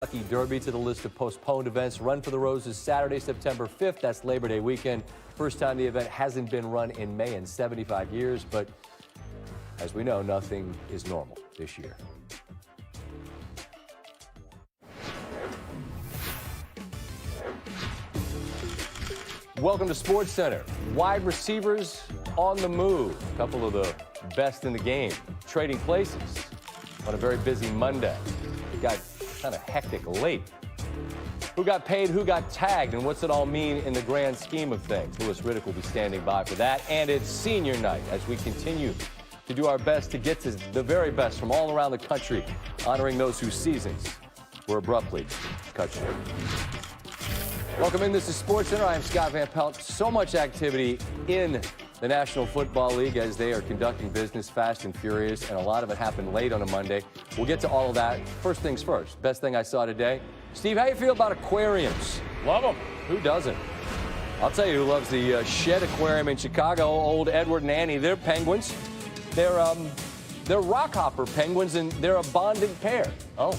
Kentucky Derby to the list of postponed events. Run for the Roses Saturday, September 5th. That's Labor Day weekend. First time the event hasn't been run in May in 75 years, but as we know, nothing is normal this year. Welcome to Sports Center. Wide receivers on the move. A couple of the best in the game trading places on a very busy Monday. It got kind of hectic late. Who got paid, who got tagged, and what's it all mean in the grand scheme of things? Louis Riddick will be standing by for that, and it's senior night as we continue to do our best to get to the very best from all around the country, honoring those whose seasons were abruptly cut short. Welcome in. This is Sports Center. I am Scott Van Pelt. So much activity in the National Football League as they are conducting business fast and furious, and a lot of it happened late on a Monday. We'll get to all of that. First things first. Best thing I saw today. Steve, how you feel about aquariums? Love them. Who doesn't? I'll tell you who loves the Shed Aquarium in Chicago. Old Edward and Annie. They're penguins. They're rockhopper penguins, and they're a bonded pair. Oh,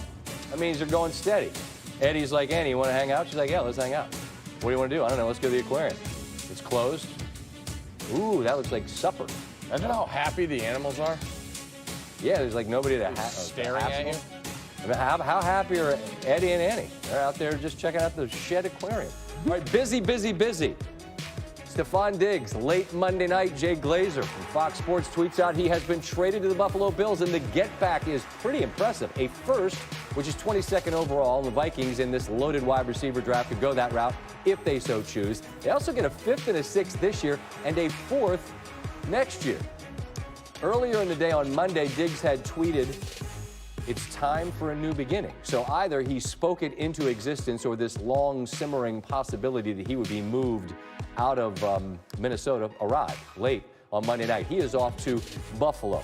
that means they're going steady. Eddie's like, Annie, you want to hang out? She's like, yeah, let's hang out. What do you want to do? I don't know. Let's go to the aquarium. It's closed. Ooh, that looks like supper. Imagine how happy the animals are. Yeah, there's like nobody to staring at you. I mean, how happy are Eddie and Annie? They're out there just checking out the Shed Aquarium. All right, busy. Stephon Diggs, late Monday night. Jay Glazer from Fox Sports tweets out he has been traded to the Buffalo Bills, and the get-back is pretty impressive. A first, which is 22nd overall, and the Vikings in this loaded wide receiver draft could go that route if they so choose. They also get a fifth and a sixth this year, and a fourth next year. Earlier in the day on Monday, Diggs had tweeted, "It's time for a new beginning." So either he spoke it into existence or this long simmering possibility that he would be moved out of Minnesota arrived late on Monday night. He is off to Buffalo.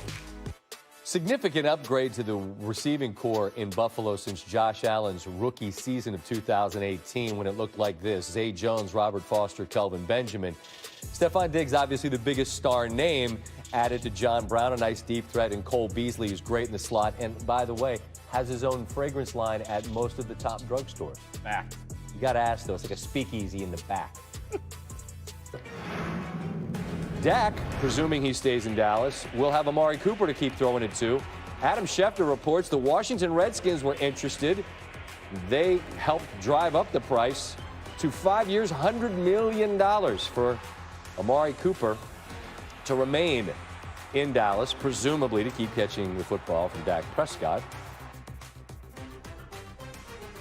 Significant upgrade to the receiving core in Buffalo since Josh Allen's rookie season of 2018 when it looked like this. Zay Jones, Robert Foster, Kelvin Benjamin. Stephon Diggs, obviously the biggest star name, added to John Brown, a nice deep threat, and Cole Beasley, who's great in the slot. And by the way, has his own fragrance line at most of the top drugstores. Back. You got to ask, though. It's like a speakeasy in the back. Dak, presuming he stays in Dallas, will have Amari Cooper to keep throwing it to. Adam Schefter reports the Washington Redskins were interested. They helped drive up the price to 5 years, $100 million for Amari Cooper to remain in Dallas, presumably to keep catching the football from Dak Prescott.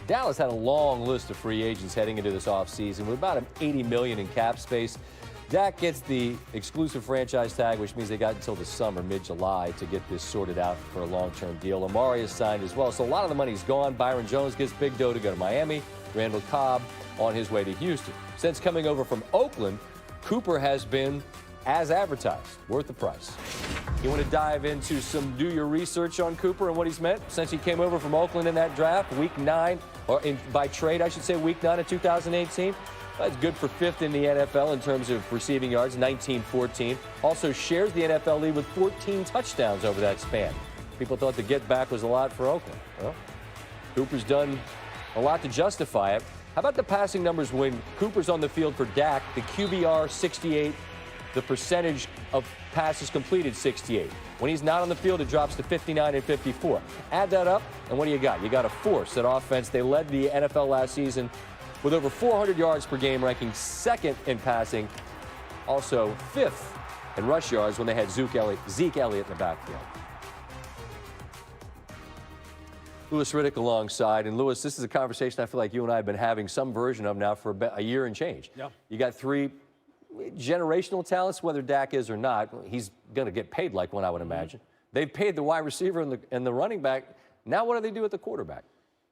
Dallas had a long list of free agents heading into this offseason with about $80 million in cap space. Dak gets the exclusive franchise tag, which means they got until the summer, mid-July, to get this sorted out for a long-term deal. Amari is signed as well, so a lot of the money's gone. Byron Jones gets big dough to go to Miami. Randall Cobb on his way to Houston. Since coming over from Oakland, Cooper has been, as advertised, worth the price. You want to dive into some do your research on Cooper and what he's meant since he came over from Oakland in that draft, week 9, or by trade, I should say, week 9 of 2018. That's good for 5th in the NFL in terms of receiving yards, 19-14. Also shares the NFL lead with 14 touchdowns over that span. People thought the get back was a lot for Oakland. Well, Cooper's done a lot to justify it. How about the passing numbers when Cooper's on the field for Dak? The QBR 68, the percentage of passes completed 68. When he's not on the field, it drops to 59 and 54. Add that up, and what do you got? You got a force at offense. They led the NFL last season with over 400 yards per game, ranking 2nd in passing, also 5th in rush yards when they had Zeke Elliott in the backfield. Louis Riddick alongside. And Louis, this is a conversation I feel like you and I have been having some version of now for a year and change. Yeah. You got 3 generational talents, whether Dak is or not. He's going to get paid like one, I would imagine. They've paid the wide receiver and the running back. Now what do they do at the quarterback?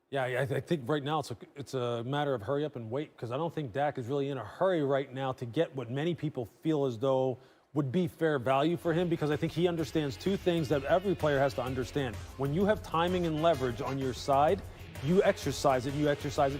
Yeah, I think right now it's a matter of hurry up and wait, because I don't think Dak is really in a hurry right now to get what many people feel as though would be fair value for him, because I think he understands 2 things that every player has to understand. When you have timing and leverage on your side, you exercise it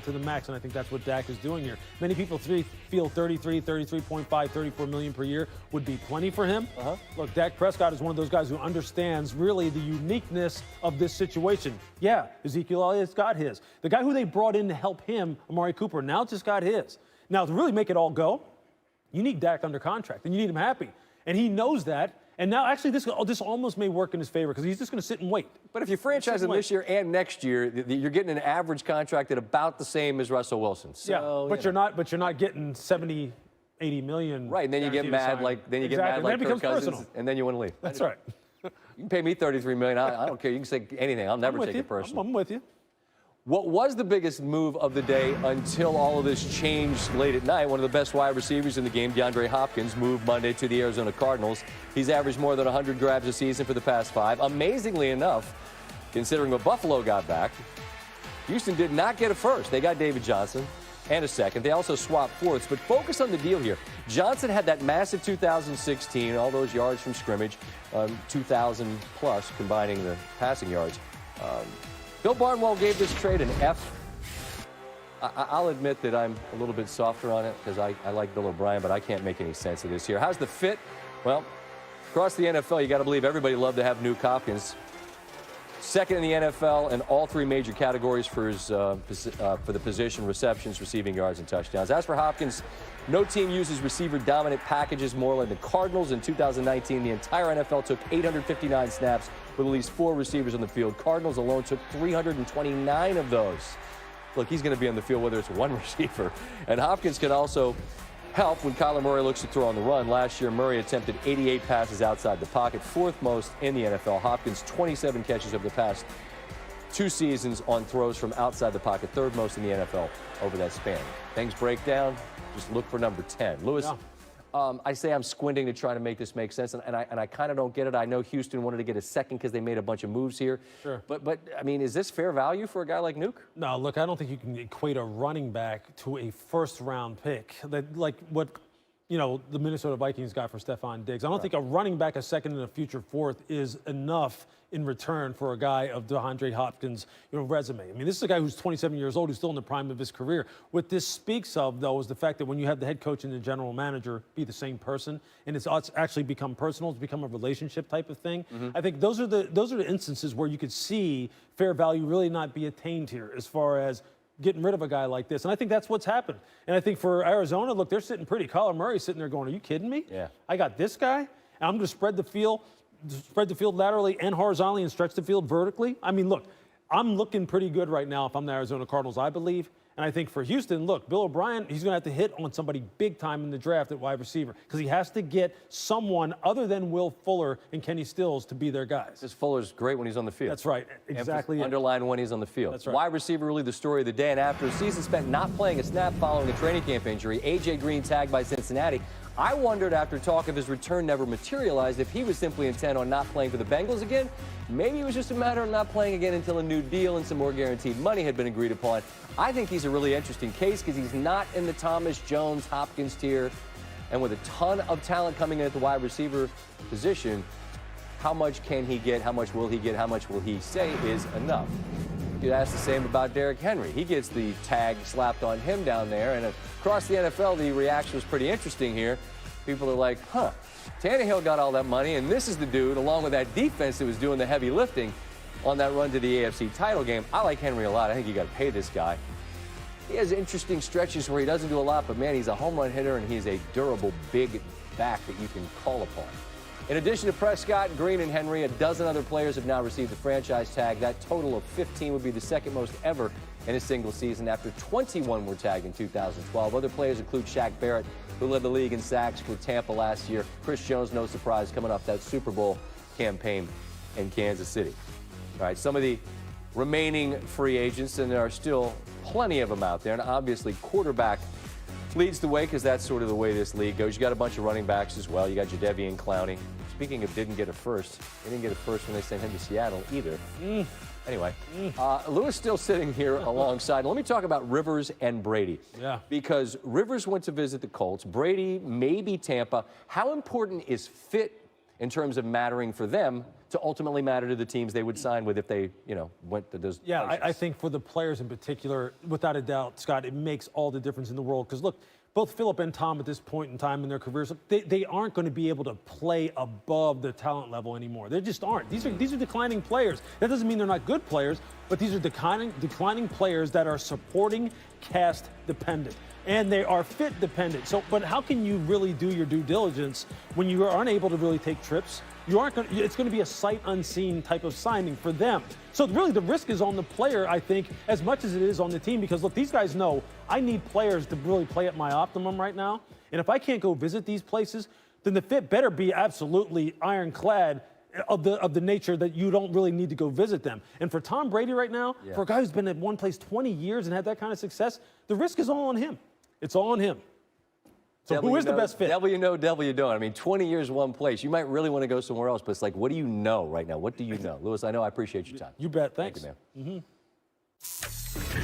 to the max, and I think that's what Dak is doing here. Many people feel 33.5, 34 million per year would be plenty for him. Look, Dak Prescott is one of those guys who understands really the uniqueness of this situation. Yeah, Ezekiel Elliott's got his. The guy who they brought in to help him, Amari Cooper, now just got his. Now, to really make it all go, you need Dak under contract, and you need him happy. And he knows that. And now, actually, this almost may work in his favor because he's just going to sit and wait. But if you franchise him this year and next year, you're getting an average contract at about the same as Russell Wilson. So, yeah, but you're not getting 70, 80 million. Right, and then you get mad like Kirk Cousins, and then you want to leave. That's right. You can pay me $33 million. I don't care. You can say anything. I'll never take it personally. I'm with you. What was the biggest move of the day until all of this changed late at night? One of the best wide receivers in the game, Deandre Hopkins, moved Monday to the Arizona Cardinals. He's averaged more than 100 grabs a season for the past 5. Amazingly enough, considering what Buffalo got back, Houston did not get a first. They got David Johnson and a second. They also swapped fourths. But focus on the deal here. Johnson had that massive 2016, all those yards from scrimmage, 2,000 plus combining the passing yards. Bill Barnwell gave this trade an F. I'll admit that I'm a little bit softer on it because I like Bill O'Brien, but I can't make any sense of this here. How's the fit? Well, across the NFL, you got to believe everybody loved to have Nuke Hopkins. Second in the NFL in all 3 major categories for the position: receptions, receiving yards, and touchdowns. As for Hopkins, no team uses receiver-dominant packages more than the Cardinals. In 2019, the entire NFL took 859 snaps with at least 4 receivers on the field. Cardinals alone took 329 of those. Look, he's going to be on the field whether it's one receiver. And Hopkins can also help when Kyler Murray looks to throw on the run. Last year, Murray attempted 88 passes outside the pocket, 4th most in the NFL. Hopkins, 27 catches over the past 2 seasons on throws from outside the pocket, 3rd most in the NFL over that span. Things break down, just look for number 10. Lewis, I say I'm squinting to try to make this make sense, and I kind of don't get it. I know Houston wanted to get a second because they made a bunch of moves here. Sure. But I mean, is this fair value for a guy like Nuke? No, look, I don't think you can equate a running back to a first-round pick. Like what, the Minnesota Vikings got for Stephon Diggs. I don't think a running back, a second and a future 4th, is enough in return for a guy of DeAndre Hopkins' resume. I mean, this is a guy who's 27 years old, who's still in the prime of his career. What this speaks of, though, is the fact that when you have the head coach and the general manager be the same person, and it's actually become personal, it's become a relationship type of thing. I think those are the instances where you could see fair value really not be attained here as far as getting rid of a guy like this. And I think that's what's happened. And I think for Arizona, look, they're sitting pretty. Kyler Murray's sitting there going, are you kidding me? Yeah. I got this guy, and I'm going to spread the field laterally and horizontally and stretch the field vertically. I mean, look, I'm looking pretty good right now if I'm the Arizona Cardinals, I believe. And I think for Houston, look, Bill O'Brien, he's going to have to hit on somebody big time in the draft at wide receiver because he has to get someone other than Will Fuller and Kenny Stills to be their guys. This Fuller's great when he's on the field. That's right. Exactly. Underline when he's on the field. That's right. Wide receiver really the story of the day. And after a season spent not playing a snap following a training camp injury, A.J. Green tagged by Cincinnati. I wondered after talk of his return never materialized if he was simply intent on not playing for the Bengals again. Maybe it was just a matter of not playing again until a new deal and some more guaranteed money had been agreed upon. I think he's a really interesting case because he's not in the Thomas Jones Hopkins tier. And with a ton of talent coming in at the wide receiver position, how much can he get? How much will he get? How much will he say is enough? You could ask the same about Derrick Henry. He gets the tag slapped on him down there. And across the NFL, the reaction was pretty interesting here. People are like, Tannehill got all that money, and this is the dude, along with that defense that was doing the heavy lifting on that run to the AFC title game. I like Henry a lot. I think you got to pay this guy. He has interesting stretches where he doesn't do a lot, but, man, he's a home run hitter, and he's a durable, big back that you can call upon. In addition to Prescott, Green, and Henry, a dozen other players have now received the franchise tag. That total of 15 would be the second most ever in a single season after 21 were tagged in 2012. Other players include Shaq Barrett, who led the league in sacks with Tampa last year. Chris Jones, no surprise, coming off that Super Bowl campaign in Kansas City. All right, some of the remaining free agents, and there are still plenty of them out there, and obviously quarterback leads the way because that's sort of the way this league goes. You got a bunch of running backs as well. You got Jadeveon Clowney. Speaking of didn't get a first, they didn't get a first when they sent him to Seattle either. Anyway, Lewis still sitting here alongside. Let me talk about Rivers and Brady. Yeah. Because Rivers went to visit the Colts. Brady, maybe Tampa. How important is fit in terms of mattering for them to ultimately matter to the teams they would sign with if they, went to those places. I think for the players in particular, without a doubt, Scott, it makes all the difference in the world. Because look, both Philip and Tom at this point in time in their careers, they aren't going to be able to play above their talent level anymore. They just aren't. These are declining players. That doesn't mean they're not good players, but these are declining players that are supporting cast dependent. And they are fit dependent. So, but how can you really do your due diligence when you are unable to really take trips? It's going to be a sight unseen type of signing for them. So really the risk is on the player, I think, as much as it is on the team, because look, these guys know I need players to really play at my optimum right now. And if I can't go visit these places, then the fit better be absolutely ironclad of the nature that you don't really need to go visit them. And for Tom Brady right now, for a guy who's been at one place 20 years and had that kind of success, the risk is all on him. It's all on him. So who is the best fit? Devil you know, devil you don't. I mean, 20 years, one place. You might really want to go somewhere else, but it's like, what do you know right now? What do you know? Lewis, I appreciate your time. You bet. Thanks. Thank you, man.